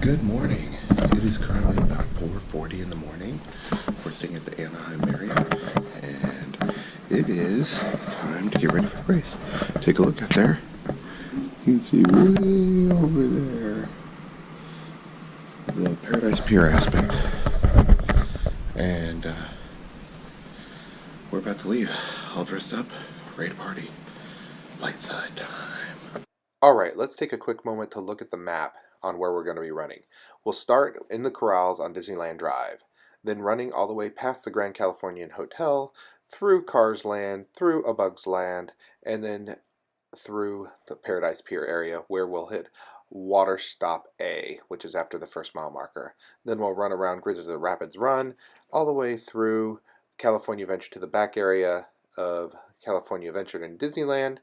Good morning. It is currently about 4:40 in the morning. We're staying at the Anaheim Marriott, and it is time to get ready for the race. Take a look out there. You can see way over there the Paradise Pier aspect, and we're about to leave. All dressed up, ready to party. Light side time. Alright, let's take a quick moment to look at the map on where we're going to be running. We'll start in the corrals on Disneyland Drive, then running all the way past the Grand Californian Hotel, through Cars Land, through A Bug's Land, and then through the Paradise Pier area where we'll hit Water Stop A, which is after the first mile marker. Then we'll run around Grizzly Rapids Run, all the way through California Adventure to the back area of California Adventure in Disneyland,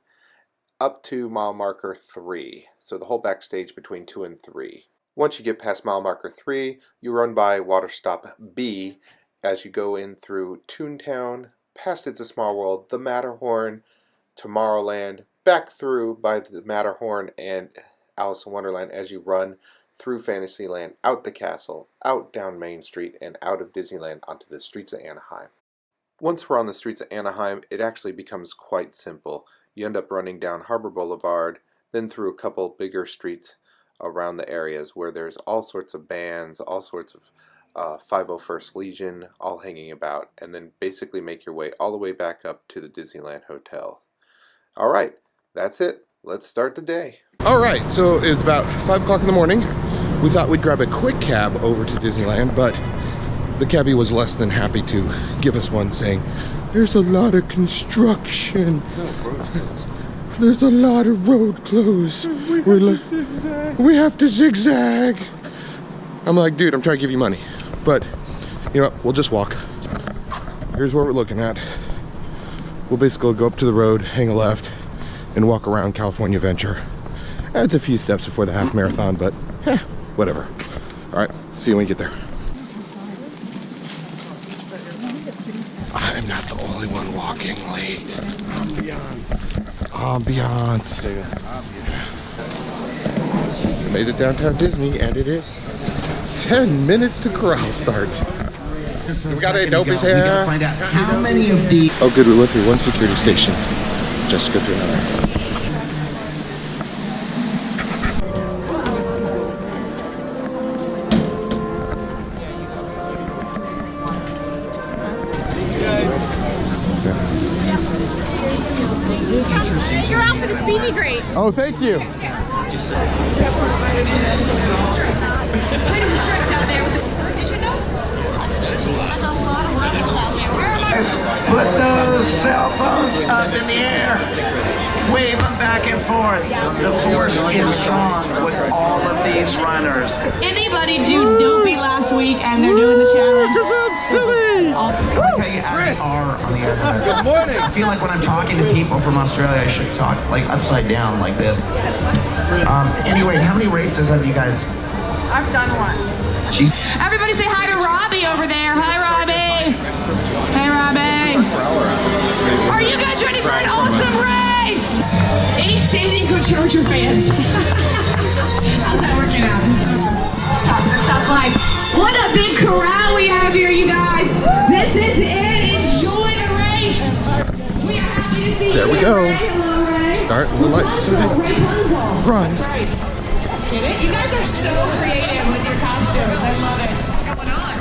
up to mile marker 3, so the whole backstage between 2 and 3. Once you get past mile marker 3, you run by Water Stop B as you go in through Toontown, past It's a Small World, the Matterhorn, Tomorrowland, back through by the Matterhorn and Alice in Wonderland as you run through Fantasyland, out the castle, out down Main Street, and out of Disneyland onto the streets of Anaheim. Once we're on the streets of Anaheim, it actually becomes quite simple. You end up running down Harbor Boulevard, then through a couple bigger streets around the areas where there's all sorts of bands, all sorts of 501st Legion all hanging about, and then basically make your way all the way back up to the Disneyland Hotel. Alright, that's it. Let's start the day. Alright, so it's about 5 o'clock in the morning. We thought we'd grab a quick cab over to Disneyland, but the cabbie was less than happy to give us one, saying, "There's a lot of construction. There's a lot of road closed. We have to zigzag." I'm like, dude, I'm trying to give you money. But, you know what, we'll just walk. Here's what we're looking at. We'll basically go up to the road, hang a left, and walk around California Adventure. That's a few steps before the half marathon, but whatever. All right, see you when you get there. I'm not the only one walking late. Ambiance. Made it downtown Disney, and it is 10 minutes to corral starts. We got any dopies here? We gotta find out how many of these. Oh, good. We went through one security station. Just go through another. Your outfit is BB great. Oh, thank you. Did you know? That's a lot of rebels out there. Where am I? Put those cell phones up in the air. Wave them back and forth. The force is strong with all of these runners. Anybody do dopey last week and they're doing the challenge? Because I'm silly. Good morning. I feel like when I'm talking to people from Australia, I should talk like upside down like this. Anyway, how many races have you guys? I've done one. Jeez. Everybody say hi to Robbie over there. Hi, Robbie. Hey, Robbie. Are you guys ready for an awesome race? Any Standing Good Charger fans? How's that working out? It's a tough life. What a big corral we have here, you guys. This is it. Enjoy the race. We are happy to see you. There we go. Hello, Ray. Start the lights. Ray Punzel. Run. That's right. Get it? You guys are so creative with your costumes. I love it. What's going on?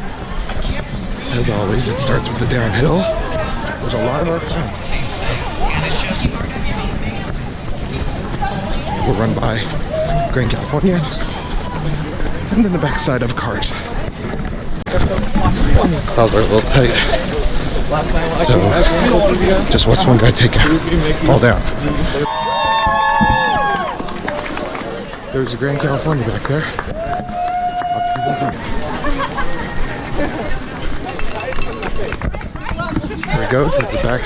As always, it starts with the downhill. There's a lot of our fun. We'll run by Grand California and then the backside of Cars. Clouds are a little tight, so just watch one guy take a fall down. There's the Grand California back there. Lots of people here. There we go, towards the back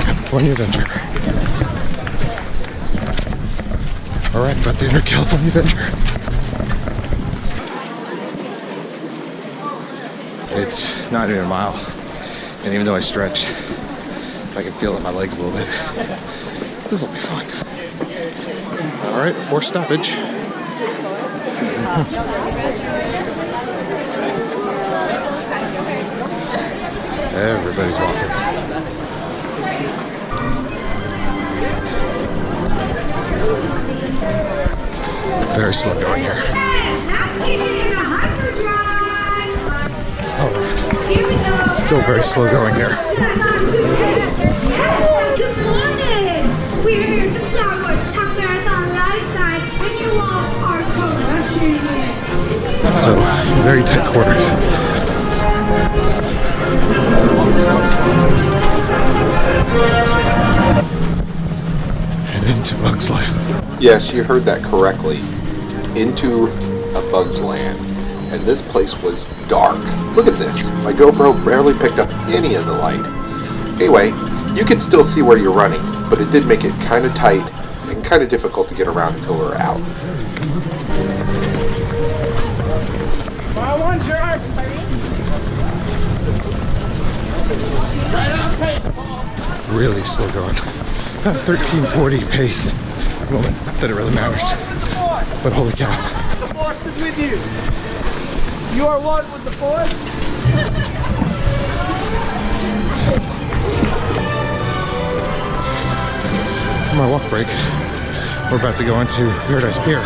California Adventure. Alright, about to enter California Adventure. It's not even a mile, and even though I stretched, I can feel it in my legs a little bit. This will be fun. Alright, fourth stoppage. Everybody's walking. Very slow going here. Alright. Still very slow going here. Good morning! We're here at the Star Wars Half Marathon Ride Side, and you all are crushing it. So, very tight quarters. And into Bug's Life. Yes, you heard that correctly. Into a Bug's Land. And this place was dark. Look at this. My GoPro barely picked up any of the light. Anyway, you can still see where you're running, but it did make it kind of tight and kind of difficult to get around until we're out. One shot. Really slow going. About 1340 pace at the moment. Not that it really matters. But holy cow. The Force is with you. You are one with the Force. For my walk break, we're about to go into Paradise Pier.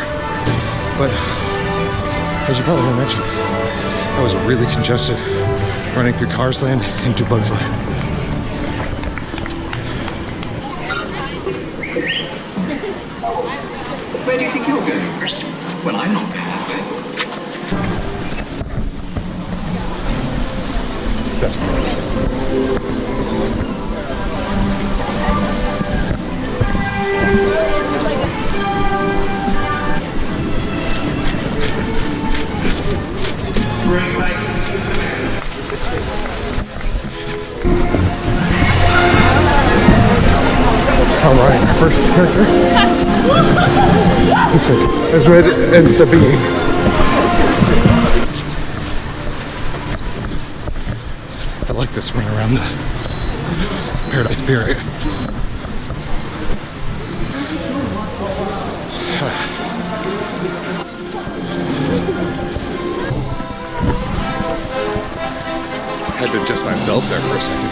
But as you probably mentioned, I was really congested running through Cars Land into Bug's Life. Where do you think you're going? Well, I'm not going that way. That's my All right, first character. Looks like that's what it ends up being. I like this run around the Paradise Pier area. Had to adjust my belt there for a second.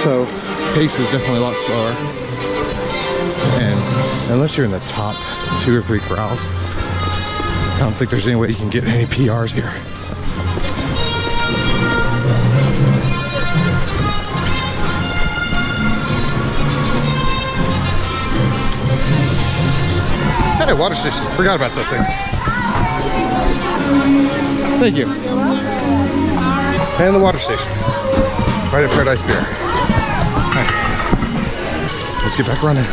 So, pace is definitely a lot slower. And unless you're in the top 2 or 3 corrals, I don't think there's any way you can get any PRs here. Hey, water station. Forgot about those things. Thank you. And the water station. Right at Paradise Pier. Nice. Let's get back running.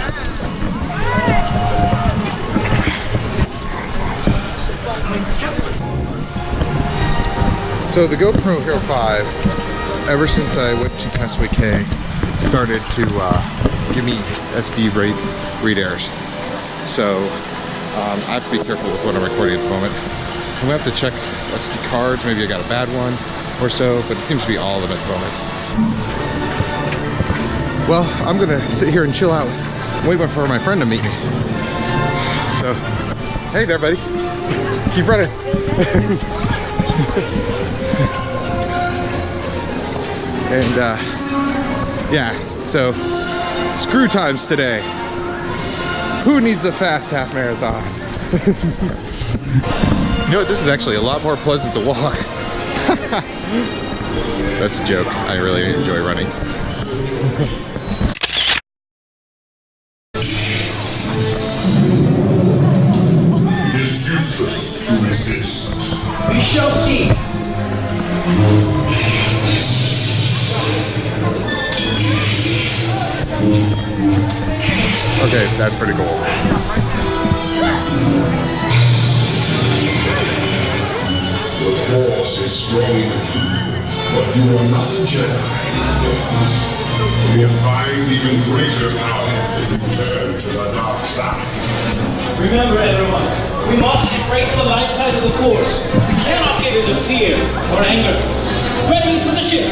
So the GoPro Hero 5, ever since I went to Castaway Cay, started to give me SD read errors. So I have to be careful with what I'm recording at the moment. I'm gonna have to check SD cards, maybe I got a bad one or so, but it seems to be all of them at the moment. Well, I'm gonna sit here and chill out, waiting for my friend to meet me. So, hey there, buddy. Keep running. And yeah, so screw times today. Who needs a fast half marathon? You know what, this is actually a lot more pleasant to walk. That's a joke. I really enjoy running. It is useless to resist. We shall see. Okay, that's pretty cool. The Force is strong with you, but you are not a Jedi. You will find even greater power if you turn to the dark side. Remember, everyone, we must embrace the light side of the Force. We cannot give in to fear or anger. Ready for the ship.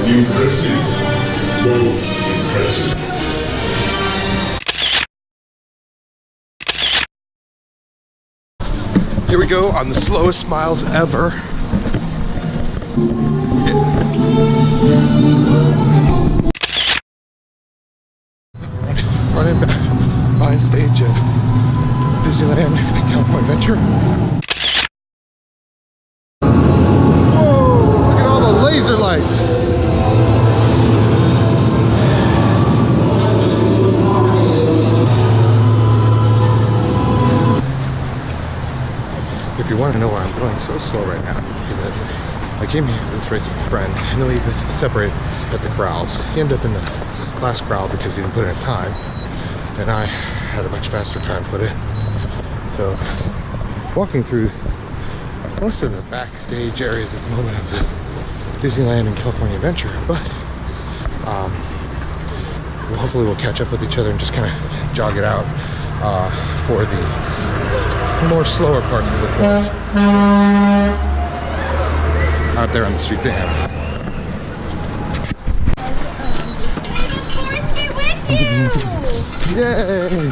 Impressive. Most impressive. Here we go on the slowest miles ever. Running back behind stage of Disneyland and California Adventure. Whoa! Look at all the laser lights. If you want to know why I'm going so slow right now, because I came here to this race with a friend, and then we separated at the corrals. He ended up in the last corral because he didn't put in time, and I had a much faster time put in. So, walking through most of the backstage areas at the moment of the Disneyland and California Adventure, but hopefully we'll catch up with each other and just kind of jog it out for the more slower parts of the course out there on the streets of Anaheim. Yay!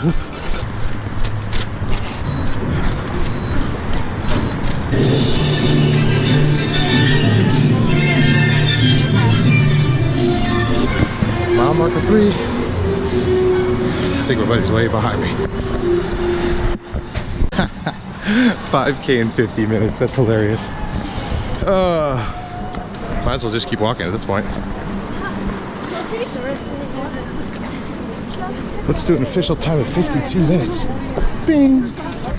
Mile marker 3. I think my buddy's way behind me. 5K in 50 minutes, that's hilarious. Might as well just keep walking at this point. Let's do an official time of 52 minutes. Bing!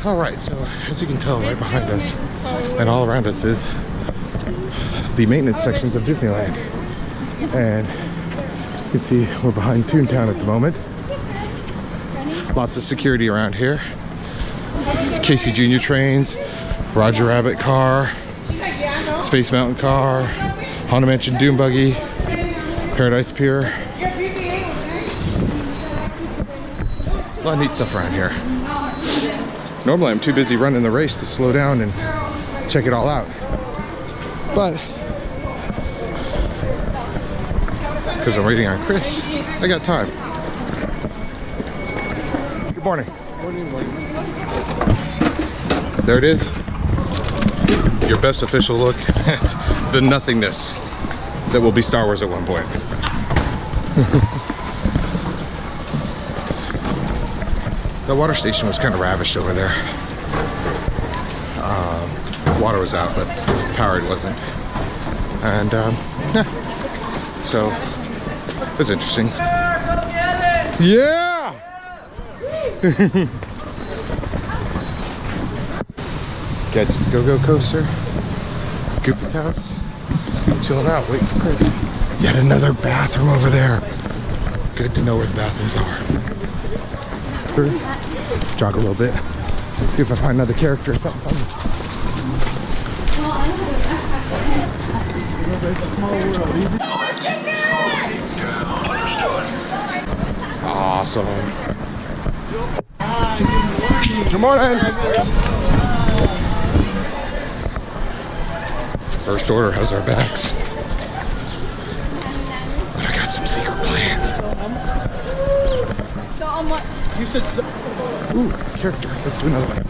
Alright, so as you can tell, right behind us and all around us is the maintenance sections of Disneyland. And you can see we're behind Toontown at the moment. Lots of security around here. Casey Jr. trains, Roger Rabbit car, Space Mountain car, Haunted Mansion Doom Buggy, Paradise Pier. A lot of neat stuff around here. Normally I'm too busy running the race to slow down and check it all out. But because I'm waiting on Chris, I got time. Good morning. Morning. There it is. Your best official look at the nothingness that will be Star Wars at one point. The water station was kind of ravished over there. Water was out, but power it wasn't. And yeah, so it was interesting. Yeah! Gadget's Go-Go Coaster, Goofy's house, chilling out, waiting for Chris. Yet another bathroom over there. Good to know where the bathrooms are. Jog a little bit. Let's see if I find another character or something funny. Awesome. Good morning. First Order has our backs. But I got some secret plans. You said so. Ooh, character. Let's do another one.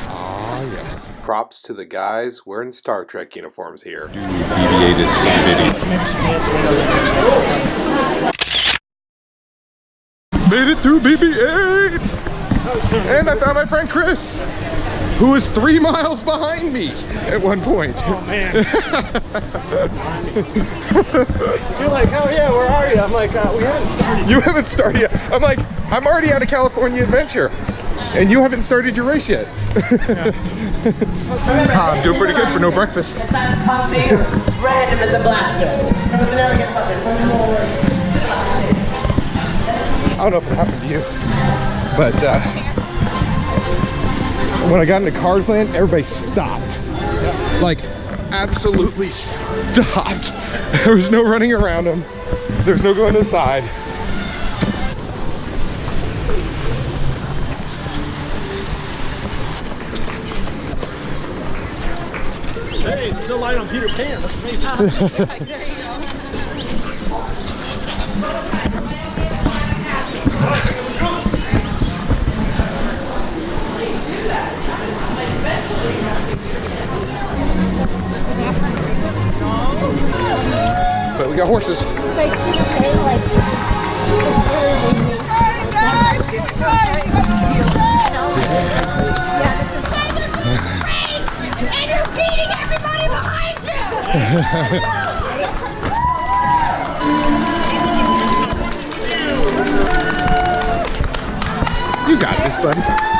Ah, yes. Props to the guys wearing Star Trek uniforms here. BB-8 is made it through BB-8! And I found my friend Chris, who was 3 miles behind me at one point. Oh man. You're like, oh yeah, where are you? I'm like, we haven't started. You haven't started yet. I'm like, I'm already out of California Adventure, and you haven't started your race yet. I'm doing pretty good for no breakfast. Random as a blaster. I don't know if it happened to you, but when I got into Cars Land, everybody stopped. Like, absolutely stopped. There was no running around them. There was no going to the side. Hey, there's no light on Peter Pan. That's amazing. There you go. got horses. Like, like, and you're beating everybody behind you! You got this, buddy.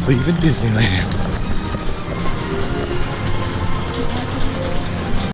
Leaving Disneyland.